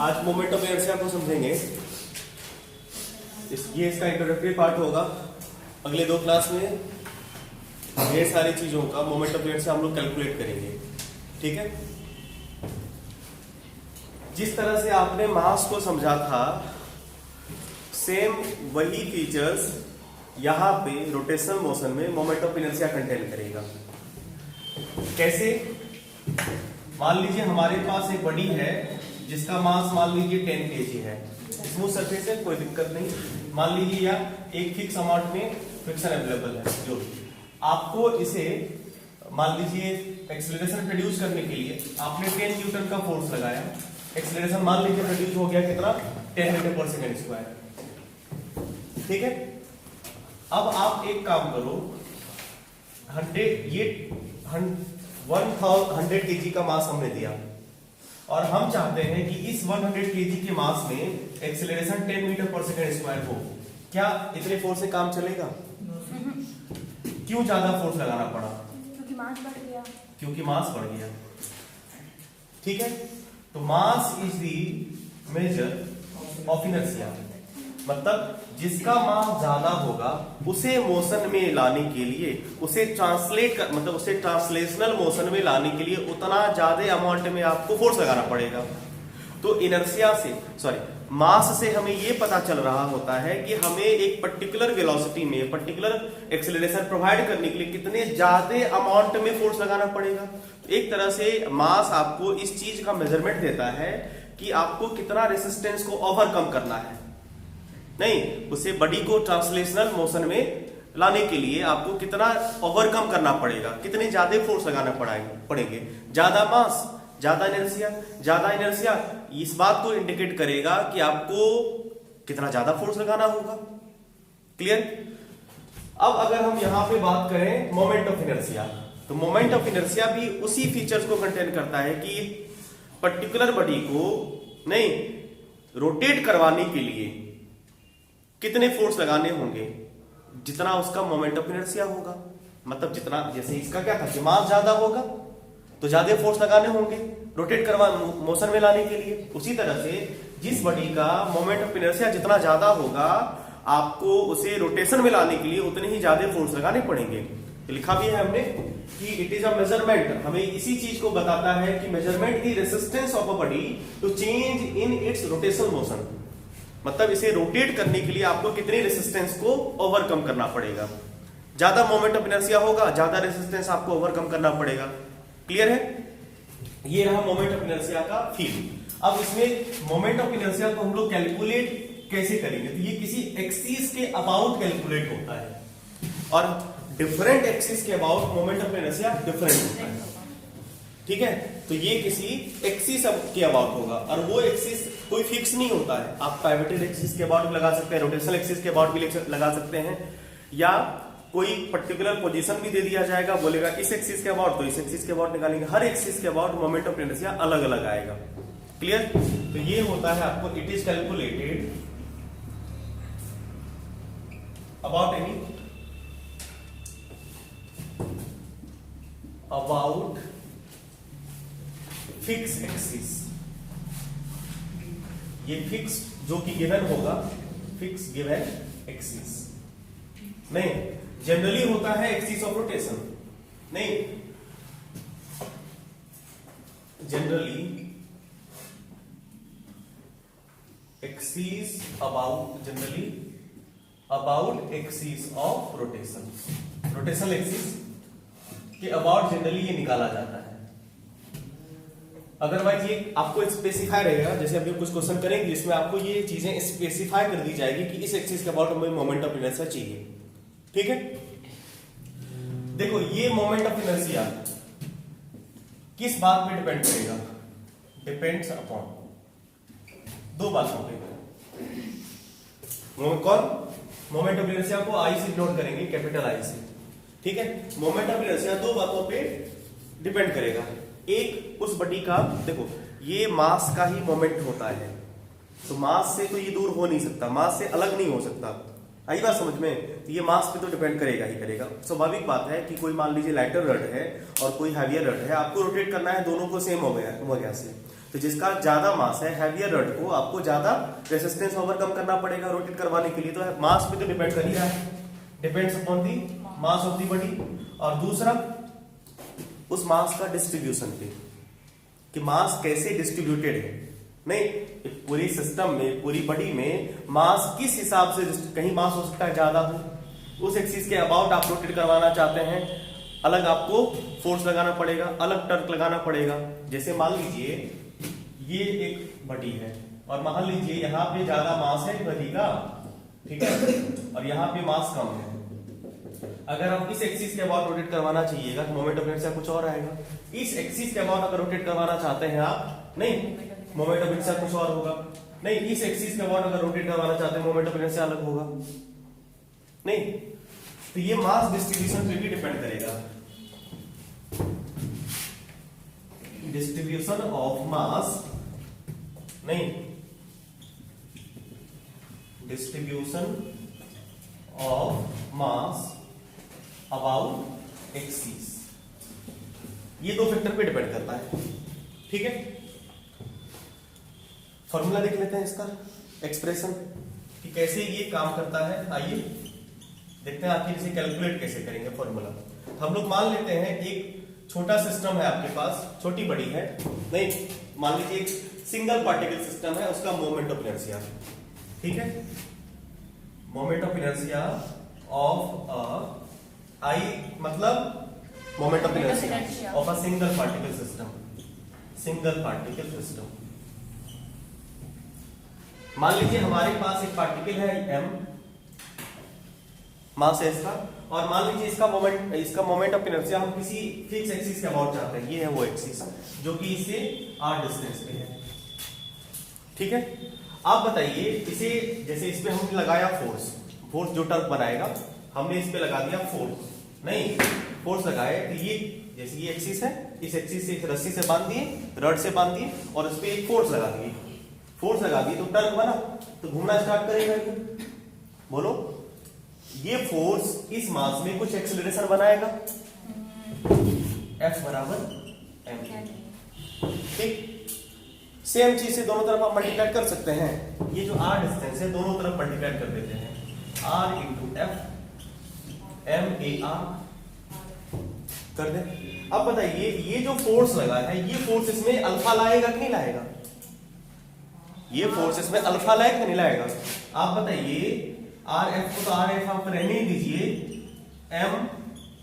आज moment of inertia को समझेंगे। ये इसका इंट्रोडक्टरी पार्ट होगा। अगले 2 क्लास में ढेर सारी चीजों का मोमेंट ऑफ इनर्शिया हम लोग कैलकुलेट करेंगे। ठीक है, जिस तरह से आपने मास को समझा था सेम वही फीचर्स यहां पे रोटेशनल मोशन में मोमेंट ऑफ इनर्शिया कंटेन करेगा। कैसे? मान लीजिए हमारे पास एक बॉडी है जिसका मास मान लीजिए 10 kg है। स्मूथ सरफेस है, कोई दिक्कत नहीं। मान लीजिए या एक फिक्स अमाउंट में फ्रिक्शन अवेलेबल है, जो आपको इसे मान लीजिए एक्सेलरेशन प्रोड्यूस करने के लिए आपने 10 न्यूटन का फोर्स लगाया। एक्सेलरेशन मान लीजिए प्रोड्यूस हो गया कितना, 10 मीटर पर सेकंड स्क्वायर। ठीक है, अब आप एक काम करो, 100 kg का मास हमने दिया और हम चाहते हैं कि इस 100 kg के मास में एक्सेलरेशन 10 मीटर पर सेकंड स्क्वायर हो। क्या इतने फोर्स से काम चलेगा? क्यों ज्यादा फोर्स लगाना पड़ा? क्योंकि मास बढ़ गया। क्योंकि मास बढ़ गया। ठीक है, तो mass is the measure of inertia. मतलब जिसका मास ज्यादा होगा उसे मोशन में लाने के लिए, उसे ट्रांसलेट कर मतलब उसे ट्रांसलेशनल मोशन में लाने के लिए उतना ज्यादा अमाउंट में आपको फोर्स लगाना पड़ेगा। तो इनर्शिया से मास से हमें यह पता चल रहा होता है कि हमें एक पर्टिकुलर वेलोसिटी में पर्टिकुलर एक्सेलरेशन प्रोवाइड करने के लिए कितने ज्यादा अमाउंट में फोर्स लगाना पड़ेगा। तो एक तरह से मास आपको इस चीज का मेजरमेंट देता है कि आपको कितना रेसिस्टेंस को ओवरकम करना है। नहीं, उसे बॉडी को ट्रांसलेशनल मोशन में लाने के लिए आपको कितना ओवरकम करना पड़ेगा, कितने ज्यादा फोर्स लगाना पड़ेंगे। ज्यादा मास ज्यादा इनर्शिया, ज्यादा इनर्शिया इस बात को इंडिकेट करेगा कि आपको कितना ज्यादा फोर्स लगाना होगा। क्लियर? अब अगर हम यहां पे बात करें मोमेंट ऑफ इनर्शिया, तो मोमेंट ऑफ इनर्शिया भी उसी फीचर्स को कंटेन करता है कि पर्टिकुलर बॉडी को नहीं रोटेट करवाने के लिए कितने फोर्स लगाने होंगे, जितना उसका मोमेंट ऑफ इनर्शिया होगा। मतलब जितना, जैसे इसका क्या था कि मास ज्यादा होगा तो ज्यादा फोर्स लगाने होंगे रोटेट करवा मोशन में लाने के लिए। उसी तरह से जिस बॉडी का मोमेंट ऑफ इनर्शिया जितना ज्यादा होगा आपको उसे रोटेशन में लाने के लिए उतने ही ज्यादा फोर्स लगाने पड़ेंगे। लिखा भी है हमने कि इट इज अ मेजरमेंट, हमें इसी चीज को बताता है कि measurement the resistance of a body to change in its rotational motion. मतलब इसे रोटेट करने के लिए आपको कितनी रेसिस्टेंस को ओवरकम करना पड़ेगा। ज्यादा मोमेंट ऑफ इनर्शिया होगा, ज्यादा रेसिस्टेंस आपको ओवरकम करना पड़ेगा। क्लियर है? ये रहा मोमेंट ऑफ इनर्शिया का फील्ड। अब इसमें मोमेंट ऑफ इनर्शिया को हम लोग कैलकुलेट कैसे करेंगे? तो ये किसी एक्सिस के अबाउट कैलकुलेट होता है और डिफरेंट एक्सिस के about moment of inertia different होता है। ठीक है, तो ये किसी एक्सिस के अबाउट होगा और वो एक्सिस कोई फिक्स नहीं होता है। आप पाइवोटेड एक्सिस के अबाउट भी लगा सकते हैं, रोटेशनल एक्सिस के अबाउट भी लगा सकते हैं, या कोई पर्टिकुलर पोजीशन भी दे दिया जाएगा, बोलेगा इस एक्सिस के अबाउट, तो इस एक्सिस के अबाउट निकालेंगे। हर एक्सिस के अबाउट मोमेंट ऑफ इनर्शिया अलग अलग आएगा। क्लियर? तो ये होता है आपको, it is calculated about any about fix axis. ये फिक्स जो कि गिवन होगा, फिक्स गिवन एक्सिस नहीं, जनरली होता है एक्सिस ऑफ रोटेशन। नहीं, generally axis about, generally about axis of rotation. Rotational axis के अबाउट जनरली ये निकाला जाता है। अदरवाइज ये आपको स्पेसिफाई रहेगा, जैसे अभी कुछ क्वेश्चन करेंगे इसमें आपको ये चीजें स्पेसिफाई कर दी जाएगी कि इस एक्सिस के अबाउट हमें मोमेंट ऑफ इनर्शिया चाहिए। ठीक है, देखो ये मोमेंट ऑफ इनर्शिया किस बात पे डिपेंड करेगा? डिपेंड्स अपॉन 2 बातों पे। कौन? मोमेंट ऑफ इनर्शिया को आई से नोट करेंगे, कैपिटल आई से। ठीक है, मोमेंट ऑफ इनर्शिया 2 बातों पे डिपेंड करेगा। एक, उस बॉडी का, देखो ये मास का ही मोमेंट होता है, तो मास से तो ये दूर हो नहीं सकता, मास से अलग नहीं हो सकता। आई बात समझ में? तो ये मास पे तो डिपेंड करेगा ही करेगा। स्वाभाविक बात है कि कोई मान लीजिए लाइटर रड है और कोई हैवियर रड है, आपको रोटेट करना है दोनों को सेम हो गया वजह से, तो जिसका ज्यादा मास है हैवियर रड को आपको ज्यादा रेजिस्टेंस ओवरकम करना पड़ेगा रोटेट करवाने के लिए, तो मास पे तो डिपेंड कर ही रहा है, depends upon the mass of the body. और दूसरा उस मास का डिस्ट्रीब्यूशन पे कि मास कैसे डिस्ट्रीब्यूटेड है, नहीं पूरी सिस्टम में पूरी बॉडी में मास किस हिसाब से, कहीं मास हो सकता है ज्यादा हो, उस एक्सिस के अबाउट आप रोटेट करवाना चाहते हैं, अलग आपको फोर्स लगाना पड़ेगा, अलग टर्क लगाना पड़ेगा। जैसे मान लीजिए ये एक बॉडी है और मान लीजिए यहाँ पे ज्यादा मास है बॉडी का, ठीक है, और यहाँ पे मास कम है। अगर आप इस एक्सिस के अबाउट रोटेट करवाना चाहिएगा तो मोमेंट ऑफ इनर्शिया कुछ और आएगा। इस एक्सिस के अबाउट अगर रोटेट करवाना चाहते हैं आप, नहीं मोमेंट ऑफ इनर्शिया कुछ और होगा। नहीं इस एक्सिस के अबाउट अगर रोटेट करवाना चाहते हैं मोमेंट ऑफ इनर्शिया अलग होगा। नहीं तो ये मास डिस्ट्रीब्यूशन पे भी डिपेंड करेगा। डिस्ट्रीब्यूशन ऑफ मास, नहीं distribution of mass about axis, ये दो फैक्टर पे डिपेंड करता है, ठीक है। फॉर्मूला देख लेते हैं इसका, एक्सप्रेशन कि कैसे ये काम करता है। आइए देखते हैं आखिर इसे कैलकुलेट कैसे करेंगे फॉर्मूला। हम लोग मान लेते हैं एक छोटा सिस्टम है आपके पास, छोटी बड़ी है, नहीं मान लीजिए एक सिंगल पार्टिकल सिस्टम है, उसका मोमेंट ऑफ इनर्शिया, ठीक है, मोमेंट ऑफ इनर्शिया ऑफ आई मतलब moment of inertia of a single particle system, single particle system. मान लीजिए हमारे पास एक पार्टिकल है m, मास है इसका, और मान लीजिए इसका मोमेंट ऑफ इनर्शिया हम किसी फिक्स एक्सिस के अबाउट चाहते हैं, ये है वो एक्सिस जो कि इससे r डिस्टेंस पे है, ठीक है। आप बताइए इसे, जैसे इस पे हमने लगाया फोर्स जो टर्क बनाएगा हमने इस पे लगा दिया फोर्स, नहीं फोर्स लगाए तो ये जैसे ये एक्सिस है, इस एक्सिस से रस्सी से बांध दिए, रड से बांध दिए और इस पे एक फोर्स लगा दिए, फोर्स लगा दी तो टर्क बना, तो घूमना स्टार्ट करेगा ये। बोलो ये फोर्स इस मास में कुछ एक्सेलरेशन बनाएगा, F बराबर m, ठीक। सेम चीज से दोनों तरफ आप मल्टीप्लाई कर सकते हैं, ये जो r डिस्टेंस है दोनों तरफ मल्टीप्लाई कर देते हैं, r into F m a r कर दे। अब बताइए ये जो फोर्स लगा है, ये फोर्स इसमें अल्फा लाएगा कि नहीं लाएगा? ये फोर्स इसमें अल्फा लाएगा कि नहीं लाएगा? आप बताइए आर एफ को तो आर एफ आप रहने दीजिए, एम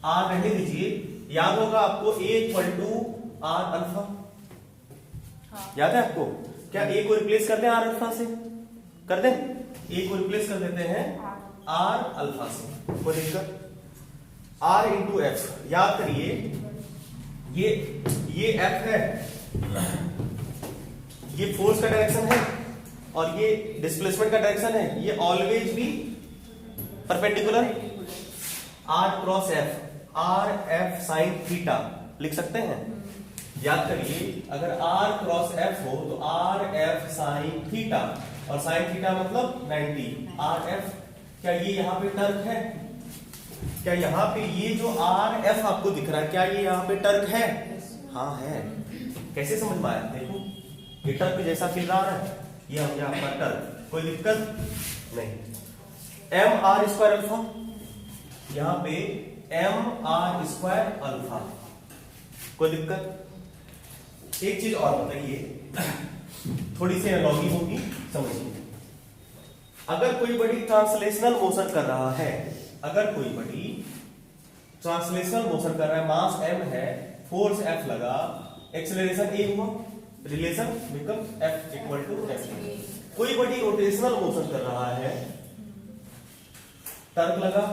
आर रहने दीजिए, याद होगा आपको ए इक्वल टू आर अल्फा, याद है आपको? क्या ए को रिप्लेस कर दें आर अल्फा से? कर दें, ए को रिप्लेस कर देते हैं आर अल्फा से, कोई दिक्कत? आर इंटू एफ, याद करिए ये एफ है, ये फोर्स का डायरेक्शन है और ये डिस्प्लेसमेंट का डायरेक्शन है, ये ऑलवेज भी perpendicular R cross F, R F sine theta लिख सकते हैं। याद करिए अगर आर क्रॉस एफ हो तो आर एफ साइन थीटा, और साइन थीटा मतलब 90 आर एफ। क्या ये यहाँ पे टर्क है? क्या यहाँ पे ये जो आर एफ आपको दिख रहा है, क्या ये यहाँ पे टर्क है? हाँ है। कैसे समझ में आया? देखो ये टर्क जैसा फील रहा है, ये हो गया आपका टर्क, कोई दिक्कत नहीं। एम आर स्क्वायर अल्फा, यहाँ पे एम आर स्क्वायर अल्फा, कोई दिक्कत? एक चीज और बताइए, थोड़ी सी एनालॉजी होगी, समझिए। अगर कोई बड़ी ट्रांसलेशनल मोशन कर रहा है, अगर कोई बड़ी ट्रांसलेशनल मोशन कर रहा है, मास m है, फोर्स F लगा, एक्सेलरेशन a हुआ, relation become F equal to f। कोई बड़ी रोटेशनल मोशन कर रहा है, टर्क लगा,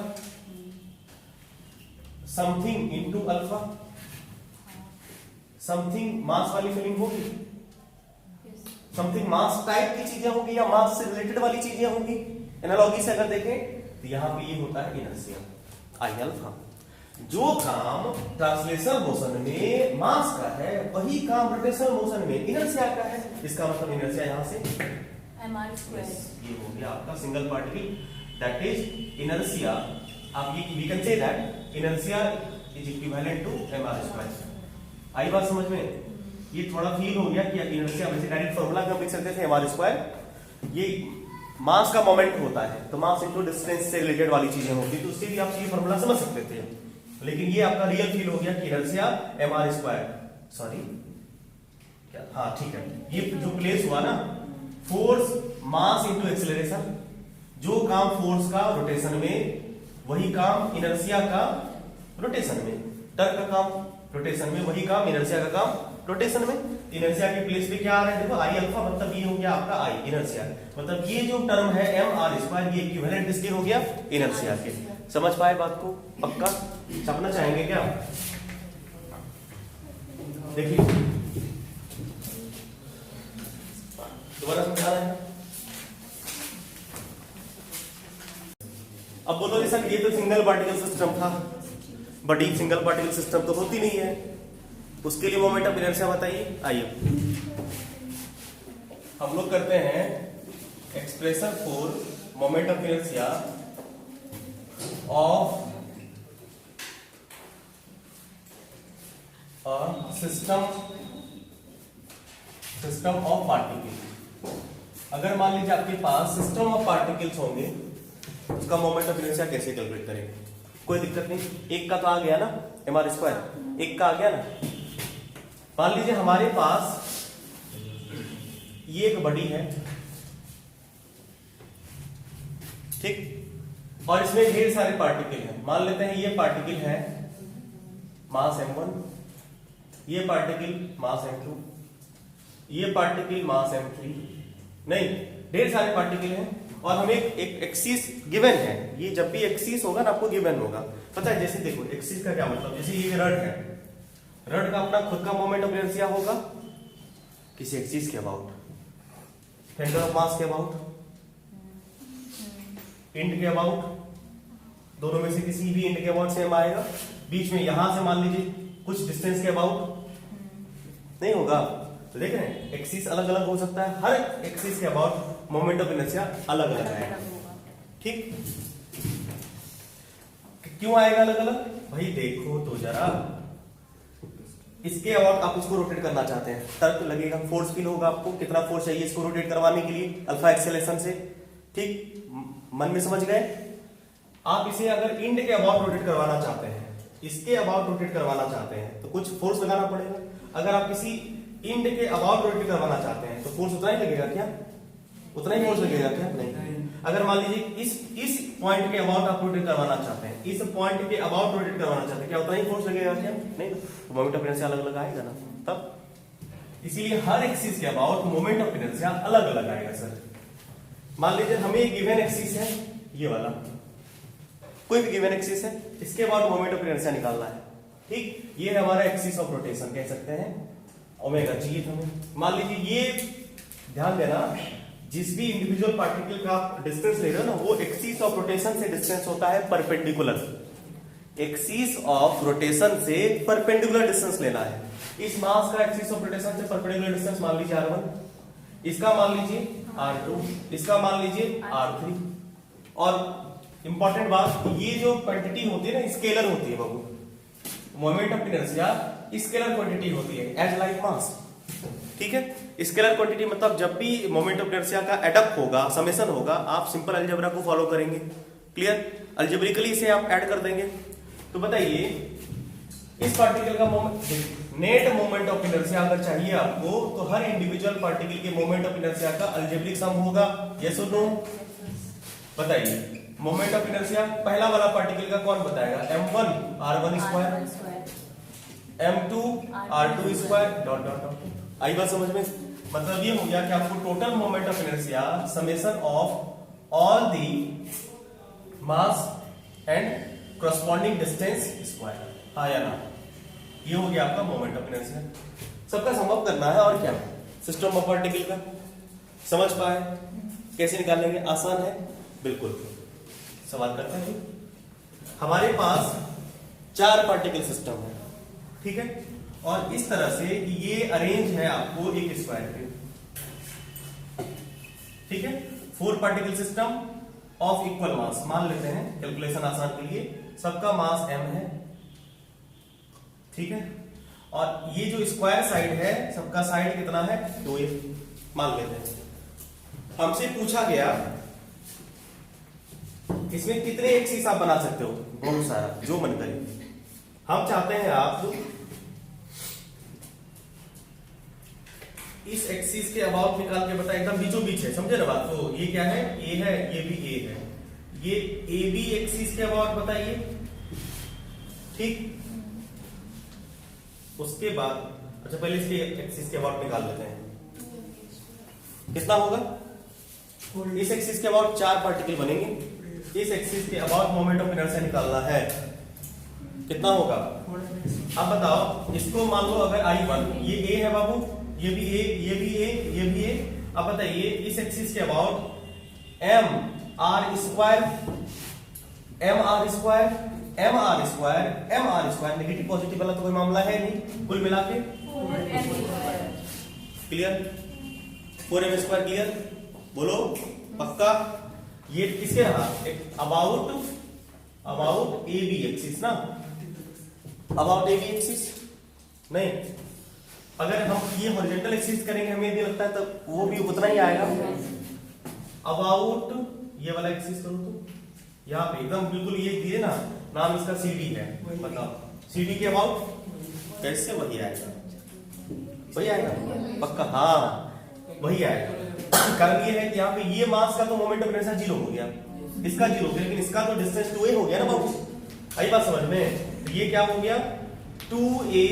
समथिंग इनटू अल्फा, समथिंग मास वाली फीलिंग होगी, समथिंग मास टाइप की चीजें होंगी या मास से रिलेटेड वाली चीजें होंगी। एनालॉजी से अगर देखें तो यहां पे ये होता है इनर्शिया, आई अल्फा। जो काम ट्रांसलेशनल मोशन में मास का है, वही काम रोटेशनल मोशन में इनर्शिया का है। इसका मतलब इनर्शिया यहां से mr²। ये हो गया आपका single particle that is inertia, आप ये we can say that inertia is equivalent to mr²। आई बात समझ में? ये थोड़ा फील हो गया कि इनर्शिया वैसे डायरेक्ट फॉर्मूला हम लिख सकते थे mr², ये मास का मोमेंट होता है तो मास इनटू डिस्टेंस से रिलेटेड वाली चीजें होती, तो उससे भी आप ये फॉर्मूला समझ सकते थे, लेकिन ये आपका रियल फील हो गया कि इनर्शिया mr², सॉरी क्या, हाँ ठीक है, ये जो प्लेस हुआ ना फोर्स मास इनटू एक्सेलरेशन, जो काम फोर्स का रोटेशन में वही काम इनर्शिया का रोटेशन में, टर्क का काम रोटेशन में वही काम इनर्शिया का काम रोटेशन में। इनर्शिया के प्लेस पे क्या आ रहा है देखो, आई अल्फा, मतलब ये हो गया आपका आई इनर्शिया, मतलब ये जो टर्म है mr², ये इक्विवेलेंट किसके हो गया, इनर्शिया के। समझ पाए बात को? पक्का छापना चाहेंगे क्या? देखिए दोबारा समझा रहे हैं। अब बोलो सर ये तो सिंगल पार्टिकल सिस्टम था, बड़ी सिंगल पार्टिकल सिस्टम तो होती नहीं है, उसके लिए मोमेंट ऑफ इनर्शिया बताइए। आइए हम लोग करते हैं expression for moment of inertia of system of particle. अगर मान लीजिए आपके पास सिस्टम ऑफ पार्टिकल्स होंगे, उसका मोमेंट ऑफ इनर्शिया कैसे कैलकुलेट करेंगे? कोई दिक्कत नहीं, एक का तो आ गया ना mr², एक का आ गया ना। मान लीजिए हमारे पास ये एक बॉडी है, ठीक, और इसमें ढेर सारे पार्टिकल हैं। मान लेते हैं ये पार्टिकल है मास m1, ये पार्टिकल मास m2, ये पार्टिकल मास m3, नहीं ढेर सारे पार्टिकल हैं, और हमें एक एक्सिस गिवन है। ये जब भी एक्सिस होगा ना आपको गिवन होगा, पता है? जैसे देखो एक्सिस का क्या मतलब, जैसे ये रड है, रड का अपना खुद का मोमेंट ऑफ इनर्शिया होगा किसी एक्सिस के अबाउट, सेंटर ऑफ मास के अबाउट, इंड के अबाउट, दोनों में से किसी भी इंड के अबाउट सेम आएगा। बीच में यहां से मान लीजिए कुछ डिस्टेंस के अबाउट नहीं होगा, तो देख रहे हैं एक्सिस अलग अलग हो सकता है, हर एक्सिस के अबाउट मोमेंट ऑफ इनर्शिया अलग अलग आएगा, ठीक। क्यों आएगा अलग अलग? भाई देखो तो जरा, इसके अबाउट आप इसको रोटेट करना चाहते हैं, टर्क लगेगा, फोर्स फील होगा आपको, कितना फोर्स चाहिए इसको रोटेट करवाने के लिए, अल्फा एक्सेलरेशन से, ठीक, मन में समझ गए? आप इसे अगर इंड के अबाउट रोटेट करवाना चाहते हैं, इसके अबाउट रोटेट करवाना चाहते हैं, तो कुछ फोर्स लगाना पड़ेगा। अगर आप किसी इंड के अबाउट रोटेट करवाना चाहते हैं तो फोर्स उतना ही लगेगा क्या? उतना ही फोर्स लगेगा क्या? नहीं। अगर मान लीजिए इस पॉइंट के अबाउट आप रोटेट करवाना चाहते हैं, इस पॉइंट के अबाउट रोटेट करवाना चाहते हैं, क्या उतना ही फोर्स लगेगा क्या? नहीं। तो मोमेंट ऑफ इनर्शिया अलग अलग आएगा ना तब। इसीलिए हर एक्सिस के अबाउट मोमेंट ऑफ इनर्शिया अलग अलग आएगा सर। मान लीजिए हमें एक गिवन एक्सिस है, ये वाला कोई भी गिवन एक्सिस है, इसके अबाउट मोमेंट ऑफ इनर्शिया निकालना है, ठीक। ये है हमारा एक्सिस ऑफ रोटेशन, कह सकते हैं ओमेगा जी। हमें मान लीजिए ये ध्यान देना, जिस भी इंडिविजुअल पार्टिकल का डिस्टेंस ले रहे हो ना, वो एक्सिस ऑफ रोटेशन से डिस्टेंस होता है परपेंडिकुलर। एक्सिस ऑफ रोटेशन से परपेंडिकुलर डिस्टेंस लेना है। इस मास का एक्सिस ऑफ रोटेशन से परपेंडिकुलर डिस्टेंस मान लीजिए r1, इसका मान लीजिए r2, इसका मान लीजिए r3। और इंपॉर्टेंट बात, ये जो क्वांटिटी होती है ना, स्केलर होती है बाबू। Moment of inertia scalar quantity होती है एज लाइक मास, ठीक है। स्केलर क्वांटिटी मतलब जब भी मोमेंट ऑफ इनर्शिया का एडअप होगा, समेशन होगा, आप सिंपल अलजेब्रा को फॉलो करेंगे। क्लियर? अलजेब्रिकली इसे आप ऐड कर देंगे। तो बताइए इस पार्टिकल का नेट मोमेंट ऑफ इनर्शिया अगर चाहिए आपको, तो हर इंडिविजुअल पार्टिकल के मोमेंट ऑफ इनर्शिया का अलजेब्रिक सम होगा, यस और नो? बताइए मोमेंट ऑफ इनर्शिया पहला वाला पार्टिकल का कौन बताएगा? m1 r1 square, m2 r2 square, dot dot dot. आई बात समझ में? मतलब ये हो गया कि आपको total moment of inertia summation of all the mass and corresponding distance square, हाँ या ना? ये हो गया आपका मोमेंट ऑफ इनर्शिया। सबका सम अप करना है और क्या, सिस्टम ऑफ पार्टिकल का। समझ पाए? कैसे निकालेंगे? आसान है बिल्कुल। सवाल करते हैं। हमारे पास 4 पार्टिकल सिस्टम है, ठीक है, और इस तरह से ये अरेंज है आपको एक स्क्वायर पे, ठीक है। 4 पार्टिकल सिस्टम, ऑफ इक्वल मास मान लेते हैं कैलकुलेशन आसान के लिए, सबका मास m है, ठीक है, और ये जो स्क्वायर साइड है सबका साइड कितना है 2a मान लेते हैं। हमसे पूछा गया इसमें कितने एक्सिस आप बना सकते हो, बहुत सारा, जो मन करे। हम चाहते हैं आप इस एक्सिस के अबाउट निकाल के बताए, एकदम बीचों बीच है, समझे ना बात। तो ये क्या है, ए है, ये भी ए है, ये ए बी एक्सिस के अबाउट बताइए, ठीक। उसके बाद अच्छा पहले इसके एक्सिस के अबाउट निकाल लेते हैं, कितना होगा। इस एक्सिस के अबाउट 4 पार्टिकल बनेंगे, इस एक्सिस के अबाउट मोमेंट ऑफ इनर्शिया निकालना है, कितना होगा। अब बताओ इसको मान लो अगर I1, ये ए है बाबू, ये भी ए, ये भी ए, ये भी ए। अब बताइए इस एक्सिस के about M R square, M R square, M R square, M R square, negative positive वाला तो कोई मामला है नहीं, कुल मिला के क्लियर, 4m स्क्वायर क्लियर, बोलो पक्का। ये किसके रहा, about about A B axis ना, अबाउट ए बी एक्सिस नहीं, अगर हम ये हॉरिजॉन्टल एक्सिस करेंगे हमें भी लगता है तो वो भी उतना ही आएगा। अबाउट ये वाला एक्सिस करो तो यहाँ पे एकदम बिल्कुल ये दिए ना, नाम इसका CD है, बताओ CD के अबाउट कैसे वही आएगा, वही आएगा पक्का, हाँ वही आएगा। कारण ये है कि यहाँ पे ये मास का तो मोमेंट ऑफ इनर्शिया 0 हो गया, इसका 0 हो गया, लेकिन इसका तो डिस्टेंस 2a हो गया ना बाबू, आई बात समझ में। तो ये क्या हो गया 2a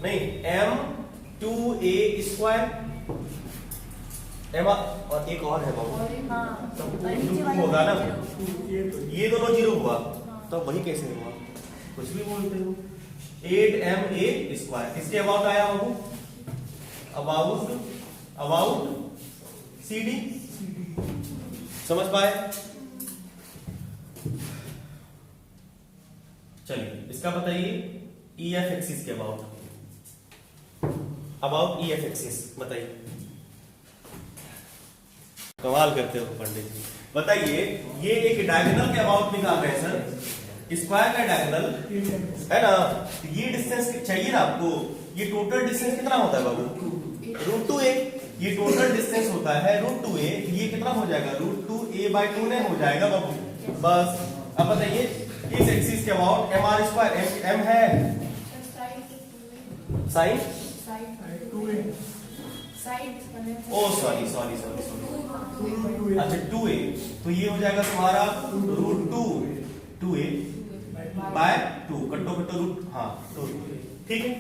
नहीं m 2a स्क्वायर, एम और एक और है बाबू होगा ना, ये दोनों 0 हुआ, तो वही कैसे हुआ, कुछ भी बोलते हो। 8ma स्क्वायर किसके अबाउट आया बाबू, अबाउट अबाउट CD, समझ पाए। चलिए इसका बताइए EF एक्सिस के अबाउट, अबाउट EF एक्सिस बताइए, कमाल करते हो पंडित जी। बताइए ये एक डायगोनल के अबाउट निकाल रहे हैं सर, स्क्वायर का डायगोनल है ना, ये डिस्टेंस चाहिए ना आपको, ये टोटल डिस्टेंस कितना होता है बाबू, √2a, ये टोटल डिस्टेंस होता है √2a, ये कितना हो जाएगा √2a/2 ने हो जाएगा बाबू, बस। अब बताइए इस एक्सिस के about M R square, M है sine, oh sorry sorry sorry sorry, अच्छा 2a, तो ये हो जाएगा तुम्हारा √2a/2, कट्टो कट्टो रूट, हाँ 2, ठीक है।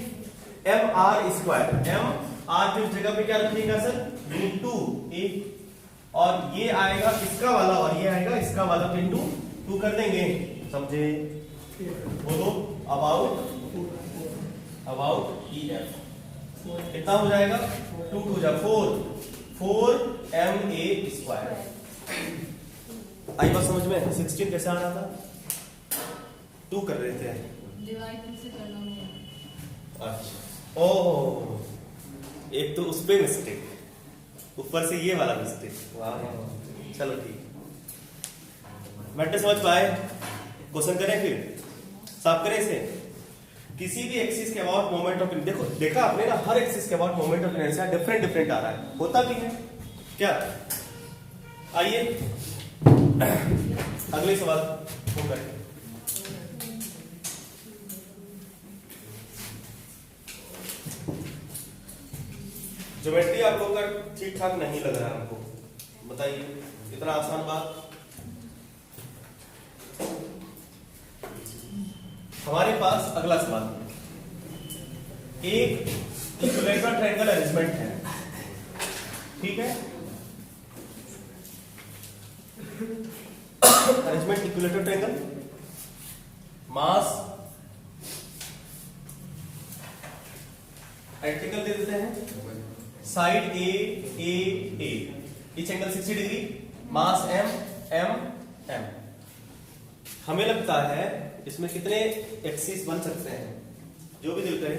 M R square, M R की जगह पे क्या रखिएगा सर √2a, और ये आएगा इसका वाला और ये आएगा इसका वाला, तो इंटू 2 कर देंगे, समझे। बोलो अबाउट EF कितना हो जाएगा 2 2 जा 4ma स्क्वायर, आई बात समझ में। 16 कैसे आ रहा था, 2 कर रहे थे, अच्छा ओह, एक तो उस पे मिस्टेक, ऊपर से ये वाला मिस्टेक, वाह चलो ठीक, मैटर समझ पाए। क्वेश्चन करें फिर, साफ करें इसे। किसी भी एक्सिस के अबाउट मोमेंट ऑफ, देखो देखा आपने ना, हर एक्सिस के about moment of inertia different different आ रहा है, होता भी है क्या। आइए अगले सवाल को करें। ज्योमेट्री आप लोग का ठीक ठाक नहीं लग रहा है हमको, बताइए इतना आसान बात। हमारे पास अगला सवाल, एक इक्विलेटरल ट्रायंगल अरेंजमेंट है, ठीक है, अरेंजमेंट इक्विलेटरल ट्रायंगल, मास रेक्टेंगल दे देते हैं, साइड ए ईच एंगल 60 डिग्री, मास m। हमें लगता है इसमें कितने एक्सिस बन सकते हैं, जो भी दिल करे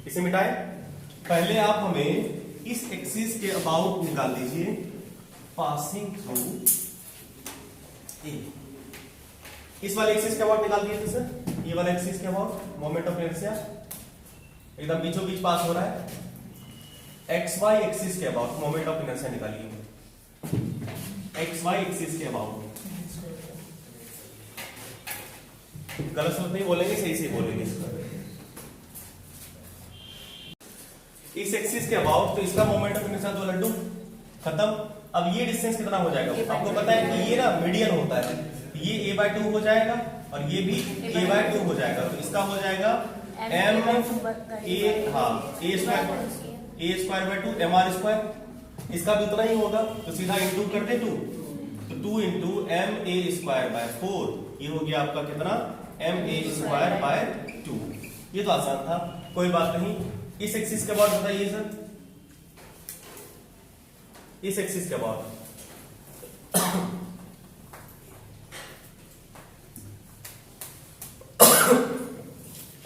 इसे मिटाएं। पहले आप हमें इस एक्सिस के अबाउट निकाल दीजिए, पासिंग थ्रू ए। इस वाले एक्सिस के अबाउट निकाल दिए थे सर, ये वाला एक्सिस के अबाउट मोमेंट ऑफ इनर्शिया एकदम बीचों बीच पास हो रहा है। एक्स वाई एक्सिस के अबाउट मोमेंट ऑफ इनर्शिया निकालिए, एक्स वाई एक्सिस के अबाउट। गलत शब्द नहीं बोलेंगे, सही से बोलेंगे। इस एक्सिस के अबाउट तो इसका मोमेंट ऑफ इनर्शिया 2 लड्डू खत्म। अब ये डिस्टेंस कितना हो जाएगा, आपको पता है कि ये ना मीडियन होता है, ये a/2 हो जाएगा और ये भी a/2 हो जाएगा, तो इसका हो जाएगा m a, हाँ a स्क्वायर बाय 2 mr²। इसका भी उतना ही होगा, तो सीधा इंटू कर दे 2, तो 2 into m a square by 4, ये हो गया आपका कितना m a स्क्वायर बाय 2। ये तो आसान था, कोई बात नहीं। इस एक्सिस के बाद बताइए सर, इस एक्सिस के बाद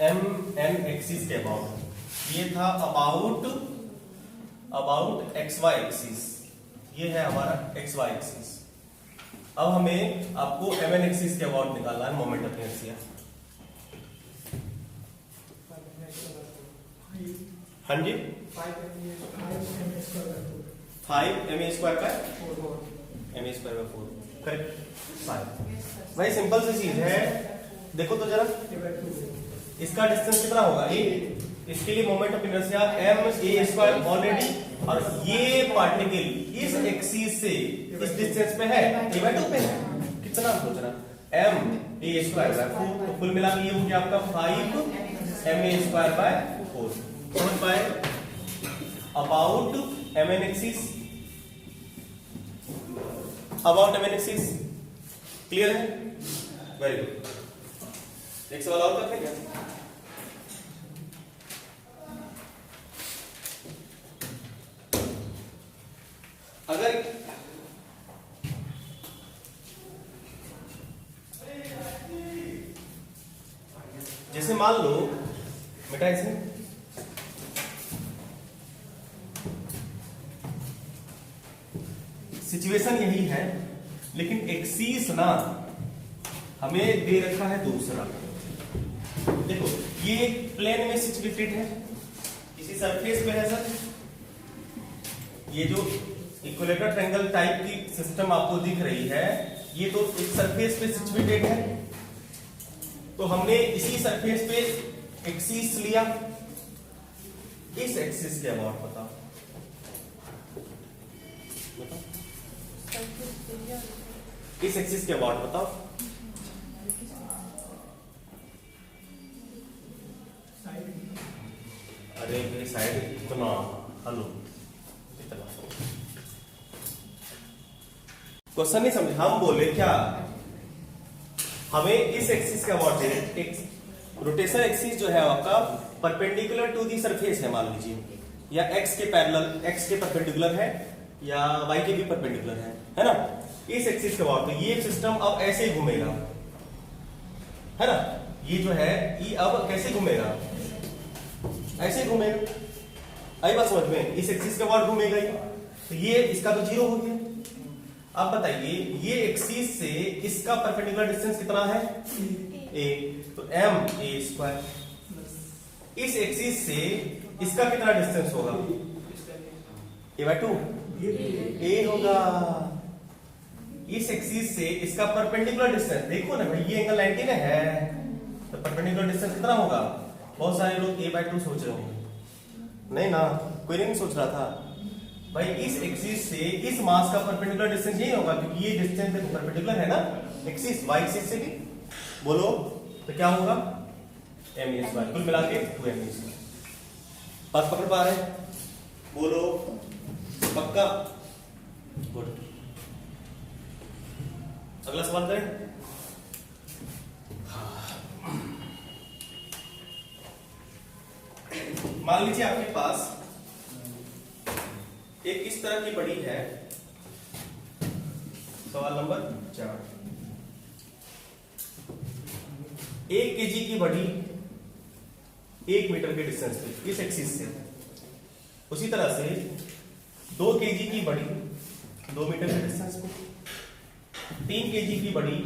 एम एन एक्सिस के अबाउट ये था अबाउट एक्स वाई एक्सिस, ये है हमारा एक्स वाई एक्सिस। अब हमें आपको एम एन एक्सिस के अबाउट निकालना है मोमेंट ऑफ इनर्शिया। हाँ जी 5 ma स्क्वायर बाय 4 करेक्ट। 5 भाई सिंपल सी चीज है, देखो तो जरा इसका डिस्टेंस कितना होगा a, इसके लिए moment of inertia m a square already, और ये पार्टिकल इस एक्सिस से इस डिस्टेंस पे है a/2 पे है, कितना सोचना m a स्क्वायर बाय 4, तो कुल मिला के ये हो गया आपका 5 m a स्क्वायर बाय 4। समझ पाए? About m n axis, about m n axis clear है? Very good. एक सवाल और करते हैं क्या? अगर जैसे मान लो बेटा इसे सिचुएशन यही है, लेकिन एक्सिस ना हमें दे रखा है दूसरा। देखो ये प्लेन में सिचुएटेड है, इसी सरफेस पे है सर। ये जो इक्विलेटरल ट्रायंगल टाइप की सिस्टम आपको दिख रही है, ये तो एक सरफेस पे सिचुएटेड है, तो हमने इसी सरफेस पे एक्सिस लिया। इस एक्सिस के अबाउट बताओ, इस एक्सिस के अबाउट बताओ। अरे मेरी साइड इतना हेलो इतना क्वेश्चन नहीं समझे, हम बोले क्या हमें इस एक्सिस का अबाउट दे। रोटेशन एक्सिस जो है आपका परपेंडिकुलर टू दी सरफेस है, मान लीजिए, या एक्स के पैरेलल, एक्स के परपेंडिकुलर है या वाई के भी परपेंडिकुलर है ना। इस एक्सिस के अबाउट, तो ये सिस्टम अब ऐसे ही घूमेगा, है ना। ये जो है ये अब कैसे घूमेगा, ऐसे घूमेगा। आई बात समझ में? इस एक्सिस के अबाउट घूमेगा ही, तो ये इसका तो 0 हो गया। अब बताइए ये एक्सिस से इसका परपेंडिकुलर डिस्टेंस कितना है a, तो m a स्क्वायर। इस एक्सिस से इसका कितना डिस्टेंस होगा a/2 a होगा। इस एक्सिस से इसका परपेंडिकुलर डिस्टेंस देखो ना भाई, ये एंगल 90 है, तो परपेंडिकुलर डिस्टेंस कितना होगा। बहुत सारे लोग a/2 सोच रहे होंगे, नहीं ना, कोई नहीं सोच रहा था भाई। इस एक्सिस से इस मास का परपेंडिकुलर डिस्टेंस यही होगा, क्योंकि ये डिस्टेंस परपेंडिकुलर है ना एक्सिस, y एक्सिस से भी। बोलो तो क्या होगा m a स्क्वायर, कुल मिला के 2m a स्क्वायर। बात पकड़ पा रहे? बोलो पक्का? गुड। अगला सवाल करें। मान लीजिए आपके पास एक इस तरह की बड़ी है, सवाल नंबर 4, 1 kg की बड़ी 1 मीटर के डिस्टेंस पे इस एक्सिस से, उसी तरह से 2 kg की बड़ी 2 मीटर के डिस्टेंस पे। 3 kg की बड़ी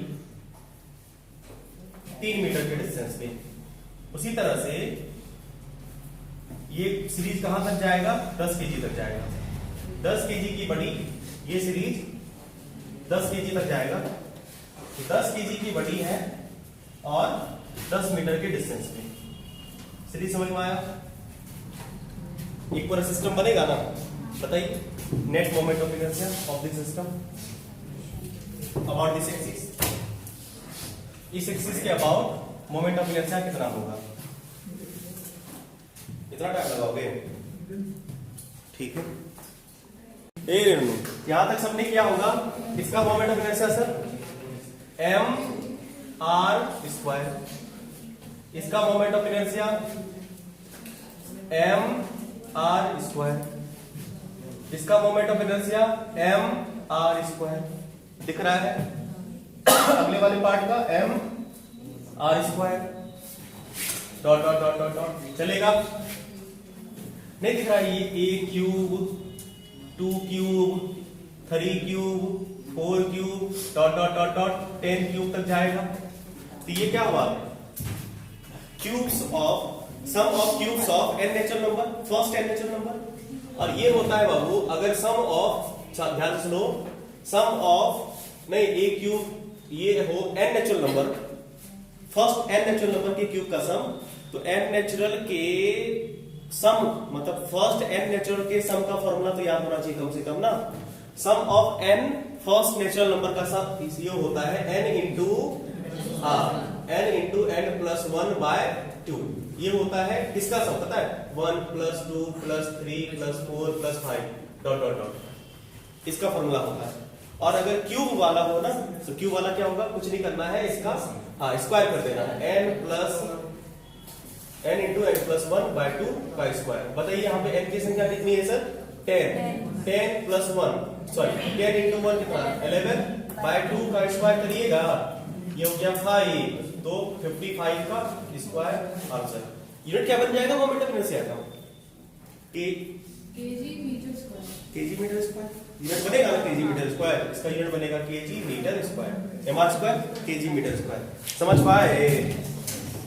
3 मीटर के डिस्टेंस पे। उसी तरह से ये सीरीज कहां तक जाएगा? 10 kg तक जाएगा। 10 kg की बड़ी ये सीरीज 10 kg तक जाएगा। 10 kg की बड़ी है और 10 मीटर के डिस्टेंस पे। सीरीज समझ में आया? एक पूरा सिस्टम बनेगा ना? बताइए। Net moment of inertia of this system about this axis. इस एक्सिस के अबाउट मोमेंट ऑफ इनर्शिया कितना होगा? इतना टाइम लगाओगे? ठीक है। यहां तक सबने किया होगा। इसका moment of inertia sir mr²। इसका मोमेंट ऑफ इनर्शिया mr²। इसका मोमेंट ऑफ इनर्शिया mr²। दिख रहा है? अगले वाले पार्ट का mr²। Dot dot dot dot dot चलेगा? नहीं दिख रहा है? ये a cube 2 cube 3 cube 4 cube dot dot dot dot 10 cube तक जाएगा। तो ये क्या हुआ? Cubes of sum of cubes of n natural number, first n natural number. और ये होता है बाबू अगर सम ऑफ, ध्यान से सुनो, सम ऑफ नहीं a क्यूब ये हो n natural number, first n natural number के क्यूब का सम, तो n नेचुरल के सम मतलब फर्स्ट n नेचुरल के सम का फॉर्मूला तो याद होना चाहिए कम से कम ना। Sum of n first natural number का सम ये होता है n इंटू n प्लस 1/2। ये होता है किसका सम पता है? 1 plus 2 plus 3 plus 4 plus 5 dot dot dot. इसका फॉर्मूला होता है। और अगर क्यूब वाला हो ना तो क्यूब वाला क्या होगा? कुछ नहीं करना है, इसका स्क्वायर कर देना है। n इंटू n प्लस 1/2 का स्क्वायर। बताइए यहाँ पे n की संख्या कितनी है सर? 10 प्लस 1 सॉरी 10 इंटू 1 कितना? 11/2 का स्क्वायर करिएगा, ये हो गया 5, तो 55 का स्क्वायर आंसर। यूनिट क्या बन जाएगा मोमेंट ऑफ इनर्शिया का? KG metre square. यूनिट बनेगा ना केजी मीटर स्क्वायर, इसका यूनिट बनेगा KG metre square, mr² KG metre square. समझ पाए?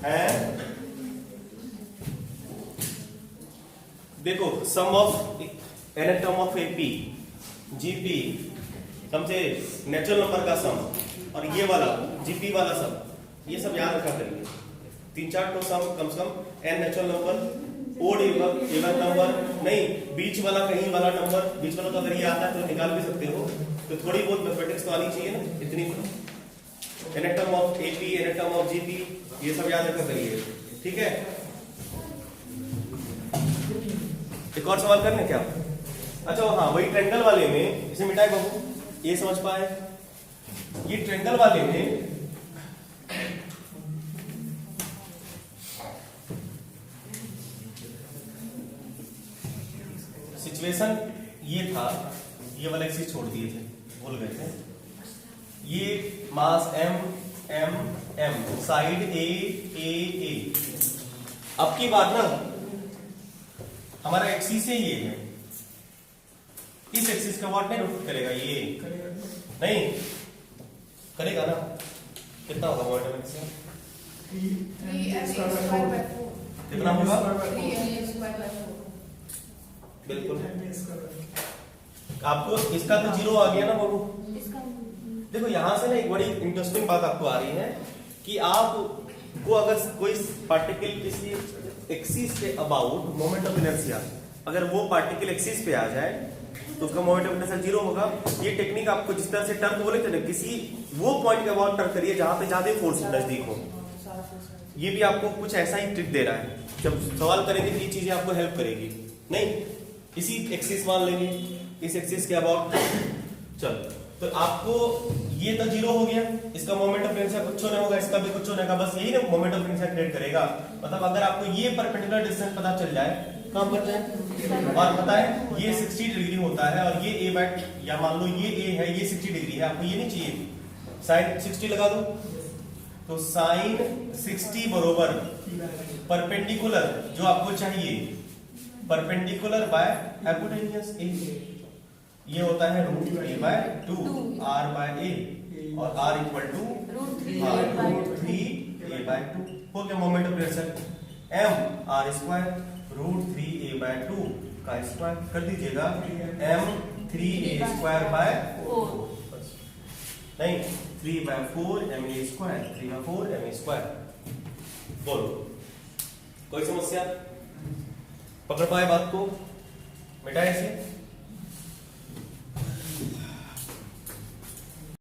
एंड देखो sum of nth term of AP GP समझे, नेचुरल नंबर का सम और ये वाला जीपी वाला सम, ये सब याद रखा करिए। 3-4 तो सम कम से कम n natural number, odd even number नहीं, बीच वाला कहीं वाला नंबर, बीच वाला तो अगर ये आता है तो निकाल भी सकते हो। तो थोड़ी बहुत मैथमेटिक्स तो आनी चाहिए ना, इतनी। एनटॉम ऑफ एपी एनटॉम ऑफ जीपी ये सब याद रखा करिए, ठीक है। एक और सवाल करने क्या? अच्छा हाँ, वही ट्रायंगल वाले में इसे मिटाए बाबू, ये समझ पाए? ये ट्रायंगल वाले में सिचुएशन ये था, ये वाला एक्सिस छोड़ दिए थे, भूल गए थे। ये मास m m m side a अब की बात ना, हमारा एक्सिस है ये है, इस एक्सिस का व्हाट नहीं रोटेट करेगा, ये नहीं करेगा ना। कितना होगा मोमेंट ऑफ इनर्शिया? कितना होगा? बिल्कुल। आपको इसका तो 0 आ गया ना बाबू। देखो यहां से ना एक बड़ी इंटरेस्टिंग बात आपको आ रही है कि आपको अगर कोई पार्टिकल किसी एक्सिस के अबाउट मोमेंट ऑफ इनर्शिया, अगर वो पार्टिकल एक्सिस पे आ जाए तो उसका मोमेंट ऑफ इनर्शिया 0 होगा। ये टेक्निक आपको जिस तरह से टर्क बोले थे ना, किसी वो पॉइंट के अबाउट टर्क करिए जहां पे ज्यादा फोर्स नजदीक हो। ये भी आपको कुछ ऐसा ही ट्रिक दे रहा है, जब सवाल करेंगे तो ये चीजें आपको हेल्प करेगी। नहीं इसी एक्सिस मान लेंगे, इस एक्सिस के अबाउट चल, तो आपको ये तो 0 हो गया, इसका मोमेंट ऑफ इनर्शिया कुछ नहीं होगा, इसका भी कुछ नहीं होगा, बस यही ना मोमेंट ऑफ इनर्शिया क्रिएट करेगा। मतलब अगर आपको ये परपेंडिकुलर डिस्टेंस पता चल जाए, काम करते हैं और पता है ये 60 डिग्री होता है और ये a बाय, या मान लो ये a है, ये 60 डिग्री है, आपको ये नहीं चाहिए, साइन 60 लगा दो, तो साइन 60 बरोबर परपेंडिकुलर जो आपको चाहिए, परपेंडिकुलर बाय हाइपोटेन्यूज a, ये होता है √a/2 r/a। और r इक्वल टू √3a/2 हो गया moment of inertia. m r² √3a/2 का स्क्वायर कर दीजिएगा, m 3a²/4 नहीं 3/4 ma², 3/4 ma²। बोलो कोई समस्या? पकड़ पाए बात को? मिटाए इसे।